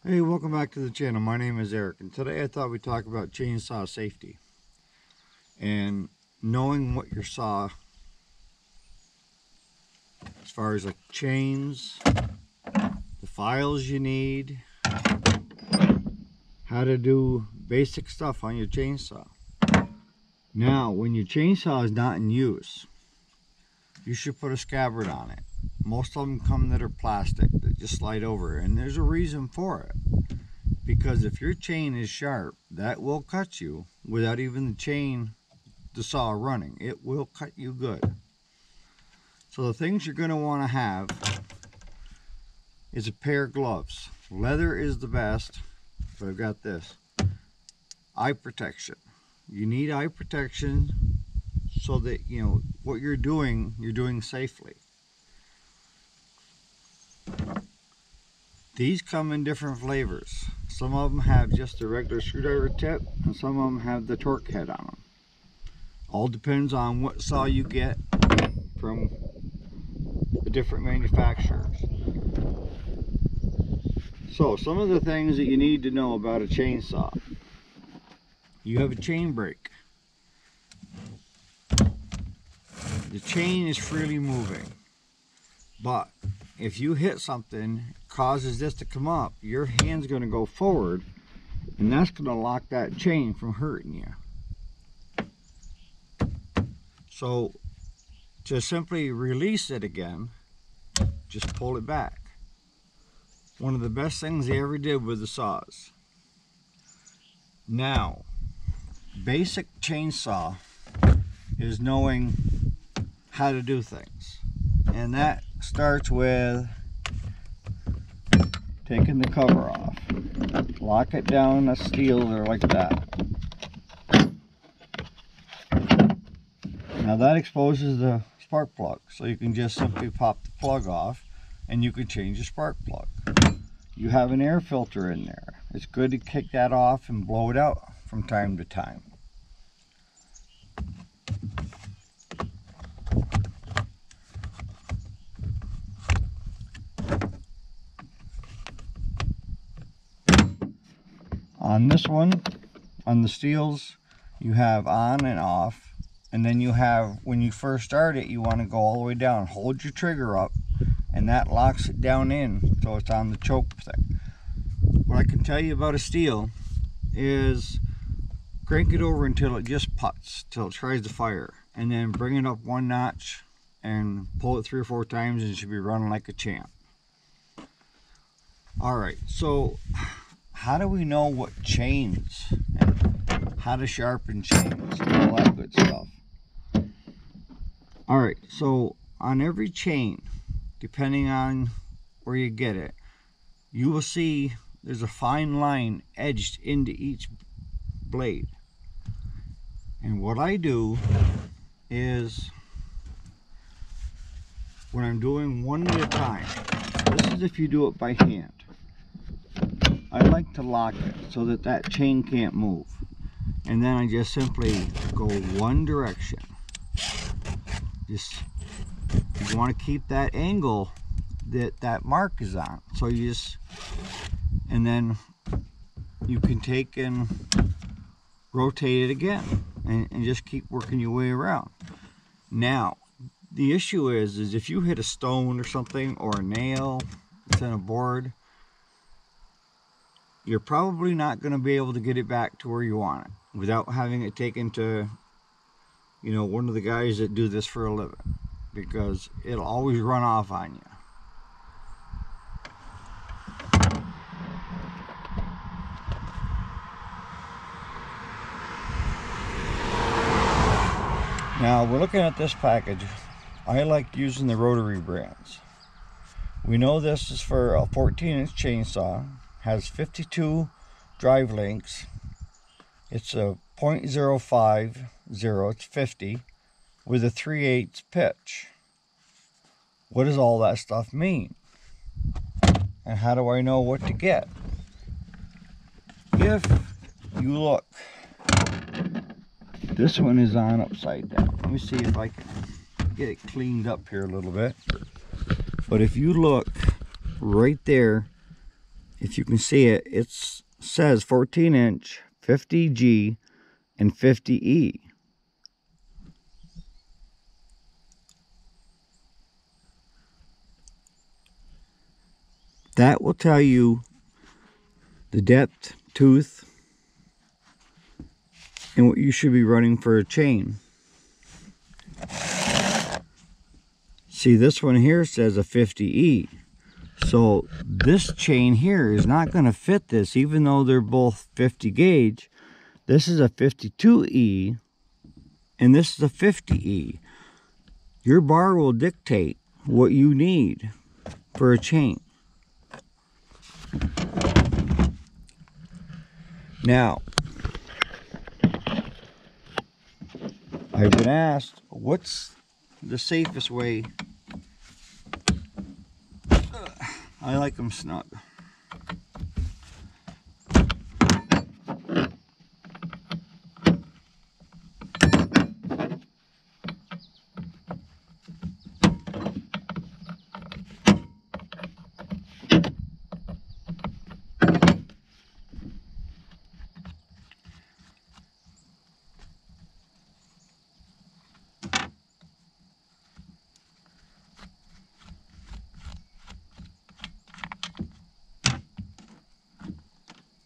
Hey, welcome back to the channel. My name is Eric, and today I thought we'd talk about chainsaw safety and knowing what your saw, as far as like chains, the files you need, how to do basic stuff on your chainsaw. Now, when your chainsaw is not in use, you should put a scabbard on it. Most of them come that are plastic that just slide over, and there's a reason for it. Because if your chain is sharp, that will cut you without even the saw running. It will cut you good. So the things you're going to want to have is a pair of gloves. Leather is the best, but I've got this. Eye protection. You need eye protection so that you know what you're doing safely. These come in different flavors. Some of them have just a regular screwdriver tip, and some of them have the torque head on them. All depends on what saw you get from the different manufacturers. So, some of the things that you need to know about a chainsaw. You have a chain brake. The chain is freely moving, but if you hit something, causes this to come up, your hand's going to go forward, and that's going to lock that chain from hurting you. So to simply release it again, just pull it back. One of the best things they ever did with the saws. Now, basic chainsaw is knowing how to do things, and that starts with taking the cover off. Lock it down, a steel or like that. Now that exposes the spark plug, so you can just simply pop the plug off and you can change the spark plug. You have an air filter in there. It's good to kick that off and blow it out from time to time. On this one, on the steels, you have on and off, and then you have, when you first start it, you want to go all the way down. Hold your trigger up, and that locks it down in, so it's on the choke thing. What I can tell you about a steel is crank it over until it just puts, till it tries to fire, and then bring it up one notch and pull it 3 or 4 times, and it should be running like a champ. Alright, so how do we know what chains and how to sharpen chains and all that good stuff? Alright, so on every chain, depending on where you get it, you will see there's a fine line edged into each blade. And what I do is, when I'm doing one at a time, this is if you do it by hand, I like to lock it so that that chain can't move. And then I just simply go one direction. Just, you want to keep that angle that mark is on. So you just, and then you can take and rotate it again and just keep working your way around. Now, the issue is if you hit a stone or something, or a nail that's in a board, you're probably not going to be able to get it back to where you want it without having it taken to, you know, one of the guys that do this for a living, because it'll always run off on you. Now we're looking at this package. I like using the rotary brands. We know this is for a 14-inch chainsaw. Has 52 drive links. It's a 0.050, it's 50, with a 3/8 pitch. What does all that stuff mean? And how do I know what to get? If you look, this one is on upside down. Let me see if I can get it cleaned up here a little bit. But if you look right there, if you can see it, it says 14 inch, 50G, and 50E. That will tell you the depth, tooth, and what you should be running for a chain. See, this one here says a 50E. So this chain here is not going to fit this, even though they're both 50 gauge. This is a 52E, and this is a 50E. Your bar will dictate what you need for a chain. Now, I've been asked, what's the safest way? I like them snug.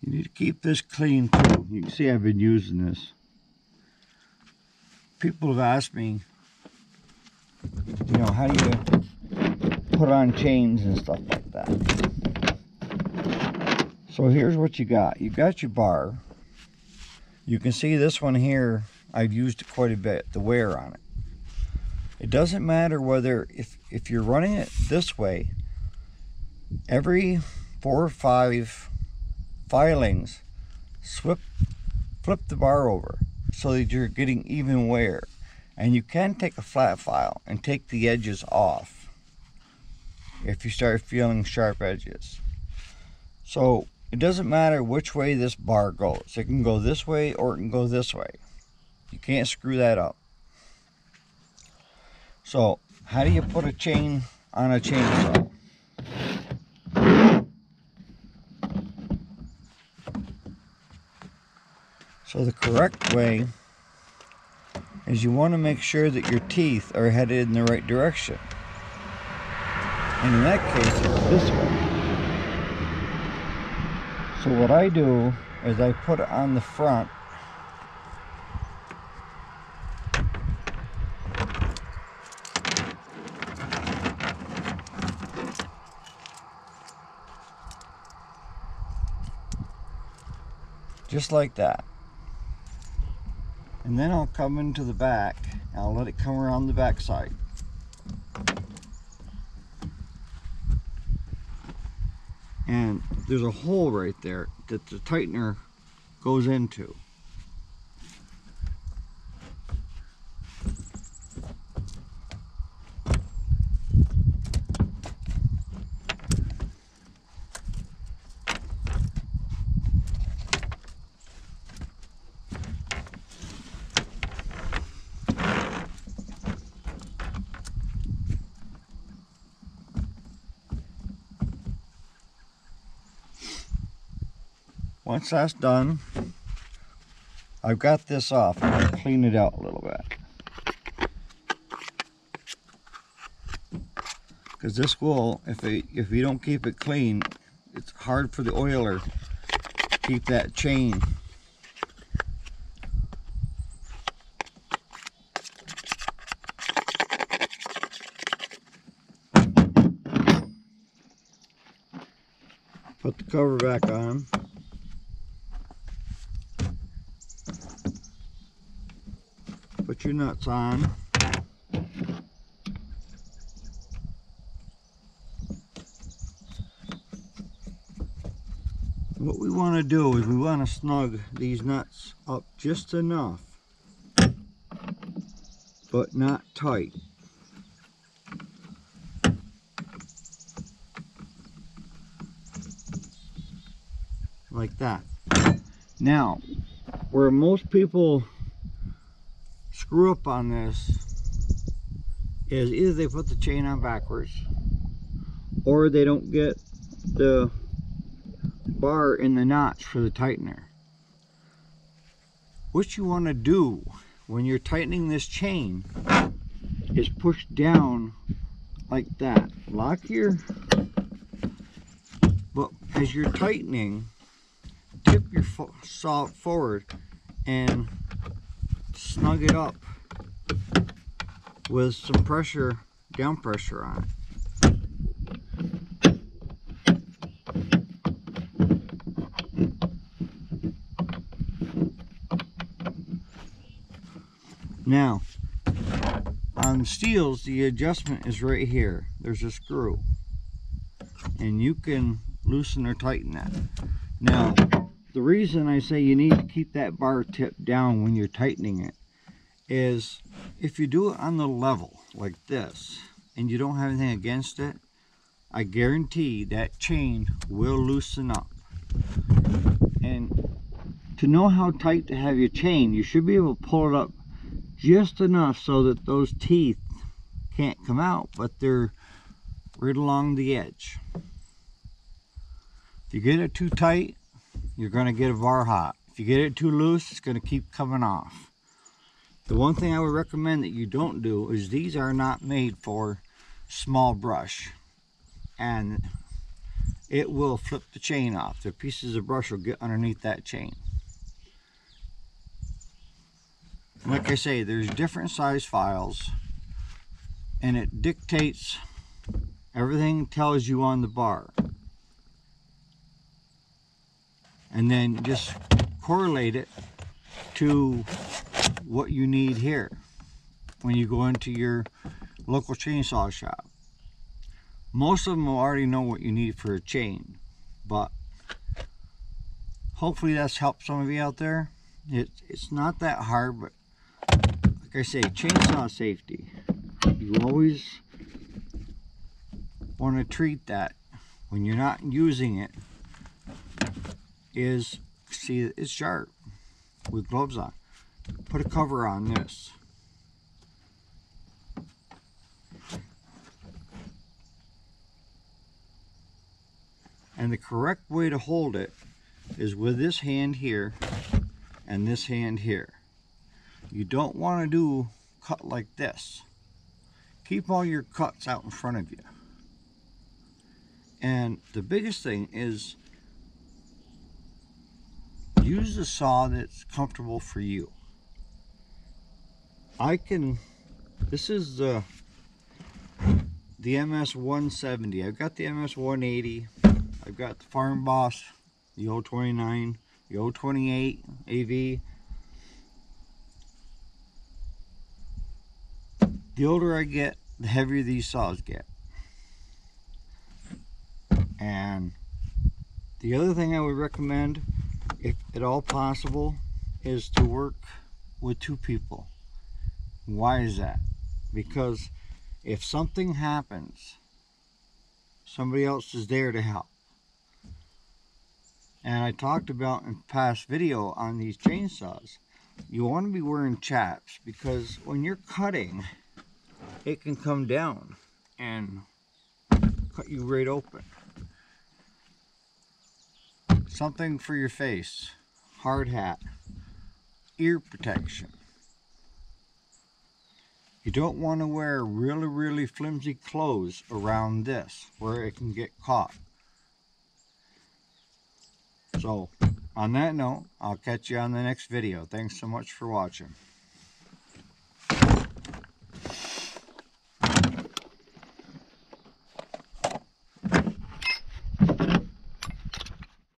You need to keep this clean too. You can see I've been using this. People have asked me, you know, how do you put on chains and stuff like that. So here's what you got. You got your bar. You can see this one here, I've used it quite a bit, the wear on it. It doesn't matter whether, if you're running it this way, every 4 or 5 filings, flip the bar over so that you're getting even wear. And you can take a flat file and take the edges off if you start feeling sharp edges. So it doesn't matter which way this bar goes. It can go this way or it can go this way. You can't screw that up. So how do you put a chain on a chainsaw? So the correct way is you want to make sure that your teeth are headed in the right direction. And in that case, it's this way. So what I do is I put it on the front. Just like that. And then I'll come into the back and I'll let it come around the back side. And there's a hole right there that the tightener goes into. Once that's done, I've got this off. I'm going to clean it out a little bit. Because this will, if you don't keep it clean, it's hard for the oiler to keep that chain. Put the cover back on. Put your nuts on. What we want to do is we want to snug these nuts up just enough, but not tight. Like that. Now, where most people screw up on this is either they put the chain on backwards or they don't get the bar in the notch for the tightener. What you want to do when you're tightening this chain is push down like that. Lock your, but as you're tightening, tip your saw forward and snug it up with some pressure, down pressure on it. Now, on steels, the adjustment is right here. There's a screw, and you can loosen or tighten that. Now, the reason I say you need to keep that bar tip down when you're tightening it is if you do it on the level like this and you don't have anything against it, I guarantee that chain will loosen up. And to know how tight to have your chain, you should be able to pull it up just enough so that those teeth can't come out, but they're right along the edge. If you get it too tight, you're going to get a bar hot. If you get it too loose, it's going to keep coming off. The one thing I would recommend that you don't do is these are not made for small brush, and it will flip the chain off. The pieces of brush will get underneath that chain. Like I say, there's different size files, and it dictates, everything tells you on the bar. And then just correlate it to what you need here when you go into your local chainsaw shop. Most of them will already know what you need for a chain, but hopefully that's helped some of you out there. It's not that hard, but like I say, chainsaw safety, you always want to treat that when you're not using it is, see, it's sharp with gloves on. Put a cover on this. And the correct way to hold it is with this hand here and this hand here. You don't want to do cut like this. Keep all your cuts out in front of you. And the biggest thing is use a saw that's comfortable for you. This is the MS 170. I've got the MS 180. I've got the Farm Boss, the 029, the 028 AV. The older I get, the heavier these saws get. And the other thing I would recommend, if at all possible, is to work with two people. Why is that? Because if something happens, somebody else is there to help. And I talked about in past video on these chainsaws, you want to be wearing chaps, because when you're cutting, it can come down and cut you right open. Something for your face, hard hat, ear protection. You don't want to wear really flimsy clothes around this where it can get caught. So, on that note, I'll catch you on the next video. Thanks so much for watching.